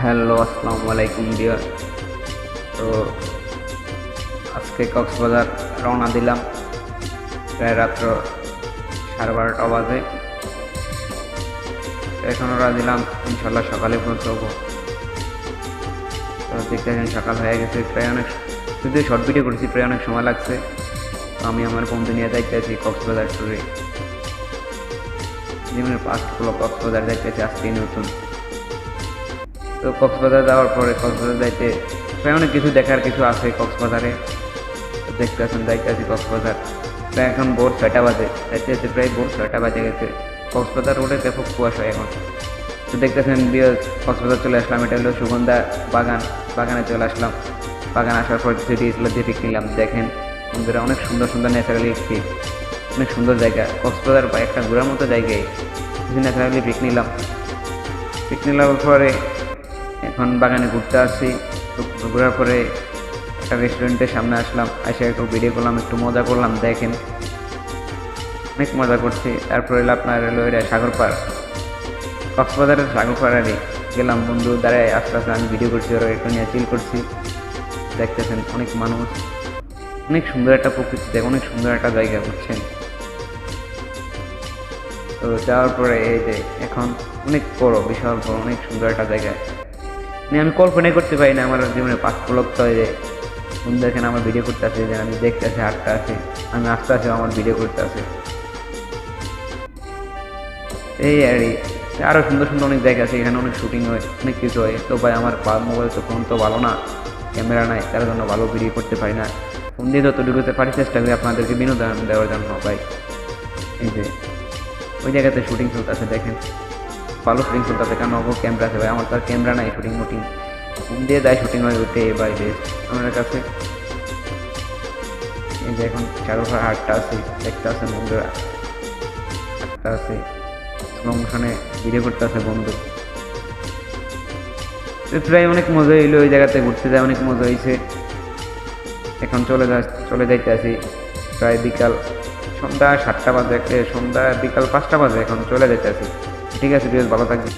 Hello, আসসালামু আলাইকুম deer. তো আজকে কক্সবাজার রওনা দিলাম প্রায় রাত্র 12:30 বাজে। এখন রওনা দিলাম, ইনশাল্লাহ সকালে পৌঁছবো। তো দেখতেছেন সকাল হয়ে গেছে, প্রায় অনেক, যদি শর্ট ভিডিও করেছি প্রায় অনেক সময় লাগছে। তো আমি আমার বন্ধু নিয়ে যাইতেছি কক্সবাজার ট্যুরে। জীবনের ফার্স্ট হলো কক্সবাজার যাইতেছি, আজকেই নতুন। তো কক্সবাজার যাওয়ার পরে কক্সবাজার যাইতে প্রায় অনেক কিছু দেখার কিছু আছে কক্সবাজারে। তো দেখতেছেন যাইতেছি কক্সবাজার, প্রায় এখন ভোর 6টা বাজে, যাইতে প্রায় ভোর 6টা বাজে গেছে। কক্সবাজার রোডে ব্যাপক কুয়াশা এখন। তো দেখতেছেন কক্সবাজার চলে আসলাম, এটা হলো সুগন্ধা বাগান। বাগানে চলে আসলাম, বাগান আসার পর কিছু ডিএসএলআর দিয়ে পিক নিলাম। দেখেন বন্ধুরা, অনেক সুন্দর সুন্দর ন্যাচারালি পিক, অনেক সুন্দর জায়গা। কক্সবাজার বা একটা ঘোরার মতো জায়গায় কিছু ন্যাচারালি পিক নিলাম। পিক নেওয়ার পরে এখন বাগানে ঘুরতে আসছি। ঘোরার পরে একটা রেস্টুরেন্টের সামনে আসলাম, এসে একটু ভিডিও করলাম, একটু মজা করলাম। দেখেন অনেক মজা করছি। তারপরে এলো আপনার এলো এটা সাগর পাড়, কক্সবাজারের সাগর পাড়ে গেলাম। বন্ধু দাঁড়ায় আস্তে আস্তে আমি ভিডিও করছি, ওরা একটু নিয়ে চিল করছি। দেখতেছেন অনেক মানুষ, অনেক সুন্দর একটা প্রকৃতি, দেখ অনেক সুন্দর একটা জায়গা, বুঝছেন। তো যাওয়ার পরে এই যে এখন অনেক বড়, বিশাল বড়, অনেক সুন্দর একটা জায়গা। আমি কল্পনাই করতে পারি না আমার জীবনে পাঁচ ফলক তো যে বন্ধু এখানে আমার ভিডিও করতে আছে, যে আমি দেখতে আছি, হাঁটতে আছি, আমি আসতে আছি, আমার ভিডিও করতে আছে। এই আরও সুন্দর সুন্দর অনেক জায়গা আছে, এখানে অনেক শুটিং হয়, অনেক কিছু হয়। তো ভাই আমার মোবাইল তো ফোন তো ভালো না, ক্যামেরা নাই, তার জন্য ভালো ভিডিও করতে পারি না। ফোন দিয়ে যতটুকু পারি চেষ্টা করি আপনাদেরকে বিনোদন দেওয়ার জন্য ভাই। এই যে ওই জায়গাতে শুটিং চলতেছে, দেখেন ভালো শুটিং চলতেছে, কারণ অল্প ক্যামেরা আছে ভাই, আমার তো আর ক্যামেরা নাই। শুটিং মুটিং ফোন দিয়ে যায়, শুটিং হয় ওইটাই ভাই বেস্ট আমার কাছে। এই যে এখন চারোপাড়ে হাটটা আছে, দেখতে আছে বন্ধুরা, হাটটা আছে, স্লো মোশনে ভিডিও করতে আছে বন্ধু। প্রায় অনেক মজা হইলো, ওই জায়গাতে ঘুরতে যায় অনেক মজা হয়েছে। এখন চলে যাইতে আছি, প্রায় বিকাল সন্ধ্যা 7টা বাজে, সন্ধ্যা বিকাল 5টা বাজে, এখন চলে যেতে আছি। ঠিক আছে, বেশ ভালো থাকবে।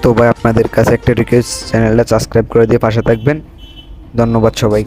তো ভাই আপনাদের কাছে একটা রিকোয়েস্ট, চ্যানেলটা সাবস্ক্রাইব করে দিয়ে পাশে থাকবেন। ধন্যবাদ সবাই।